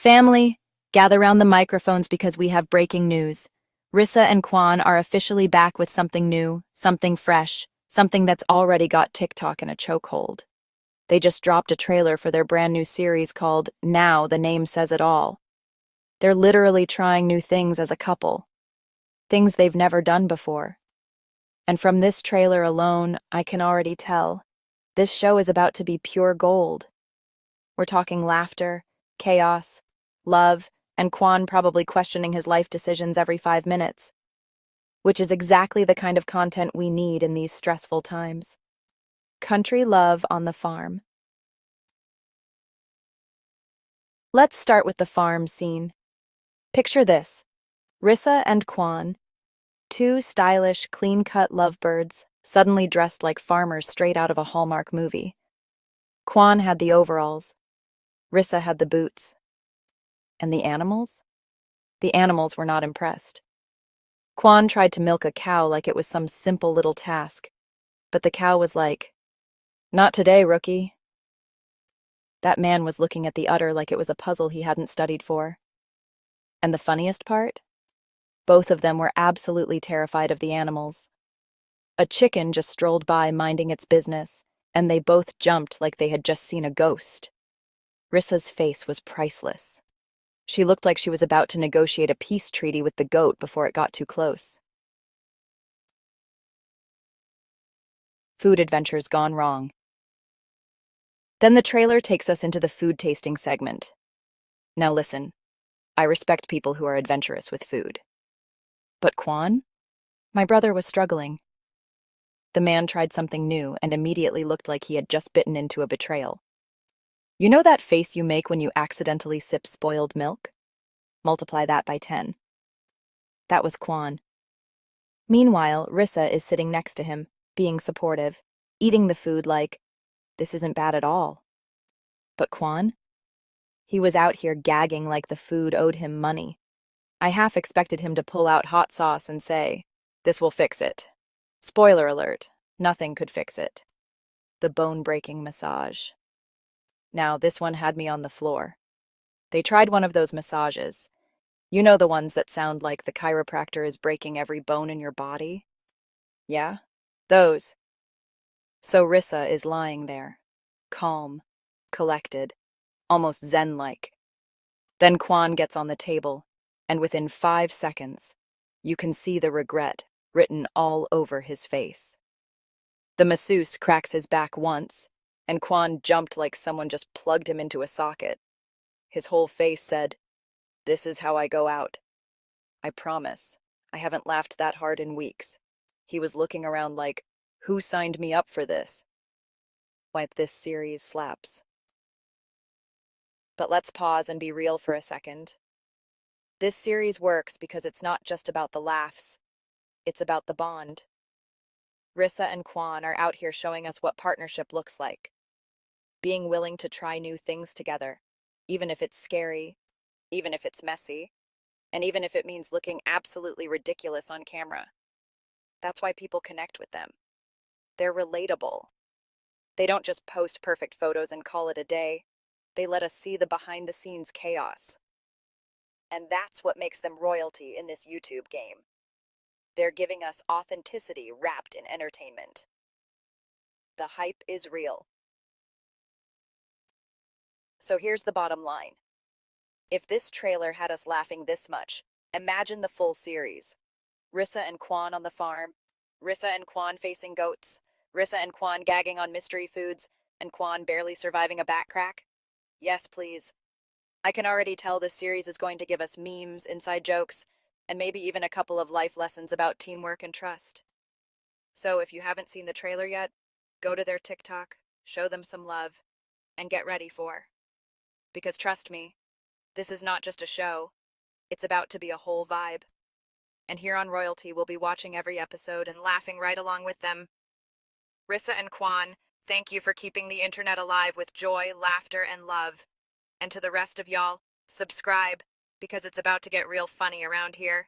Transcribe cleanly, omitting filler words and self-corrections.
Family, gather round the microphones because we have breaking news. Rissa and Quan are officially back with something new, something fresh, something that's already got TikTok in a chokehold. They just dropped a trailer for their brand new series called Now the Name Says It All. They're literally trying new things as a couple, things they've never done before. And from this trailer alone, I can already tell this show is about to be pure gold. We're talking laughter, chaos, love, and Quan probably questioning his life decisions every 5 minutes, which is exactly the kind of content we need in these stressful times. Country love on the farm. Let's start with the farm scene. Picture this: Rissa and Quan, two stylish, clean-cut lovebirds, suddenly dressed like farmers straight out of a Hallmark movie. Quan had the overalls, Rissa had the boots. And the animals? The animals were not impressed. Quan tried to milk a cow like it was some simple little task, but the cow was like, "Not today, rookie." That man was looking at the udder like it was a puzzle he hadn't studied for. And the funniest part? Both of them were absolutely terrified of the animals. A chicken just strolled by minding its business, and they both jumped like they had just seen a ghost. Rissa's face was priceless. She looked like she was about to negotiate a peace treaty with the goat before it got too close. Food adventures gone wrong. Then the trailer takes us into the food tasting segment. Now listen, I respect people who are adventurous with food. But Quan? My brother was struggling. The man tried something new and immediately looked like he had just bitten into a betrayal. You know that face you make when you accidentally sip spoiled milk? Multiply that by 10. That was Quan. Meanwhile, Rissa is sitting next to him, being supportive, eating the food like, this isn't bad at all. But Quan? He was out here gagging like the food owed him money. I half expected him to pull out hot sauce and say, "This will fix it." Spoiler alert, nothing could fix it. The bone-breaking massage. Now, this one had me on the floor. They tried one of those massages. You know, the ones that sound like the chiropractor is breaking every bone in your body? Yeah? Those. So Rissa is lying there, calm, collected, almost zen-like. Then Quan gets on the table, and within 5 seconds, you can see the regret written all over his face. The masseuse cracks his back once, and Quan jumped like someone just plugged him into a socket. His whole face said, "This is how I go out. I promise. I haven't laughed that hard in weeks." He was looking around like, who signed me up for this? Why, this series slaps. But let's pause and be real for a second. This series works because it's not just about the laughs. It's about the bond. Rissa and Quan are out here showing us what partnership looks like. Being willing to try new things together, even if it's scary, even if it's messy, and even if it means looking absolutely ridiculous on camera. That's why people connect with them. They're relatable. They don't just post perfect photos and call it a day. They let us see the behind-the-scenes chaos. And that's what makes them royalty in this YouTube game. They're giving us authenticity wrapped in entertainment. The hype is real. So here's the bottom line. If this trailer had us laughing this much, imagine the full series. Rissa and Quan on the farm, Rissa and Quan facing goats, Rissa and Quan gagging on mystery foods, and Quan barely surviving a back crack. Yes, please. I can already tell this series is going to give us memes, inside jokes, and maybe even a couple of life lessons about teamwork and trust. So if you haven't seen the trailer yet, go to their TikTok, show them some love, and get ready for. Because trust me, this is not just a show. It's about to be a whole vibe. And here on Royalty, we'll be watching every episode and laughing right along with them. Rissa and Quan, thank you for keeping the internet alive with joy, laughter, and love. And to the rest of y'all, subscribe, because it's about to get real funny around here.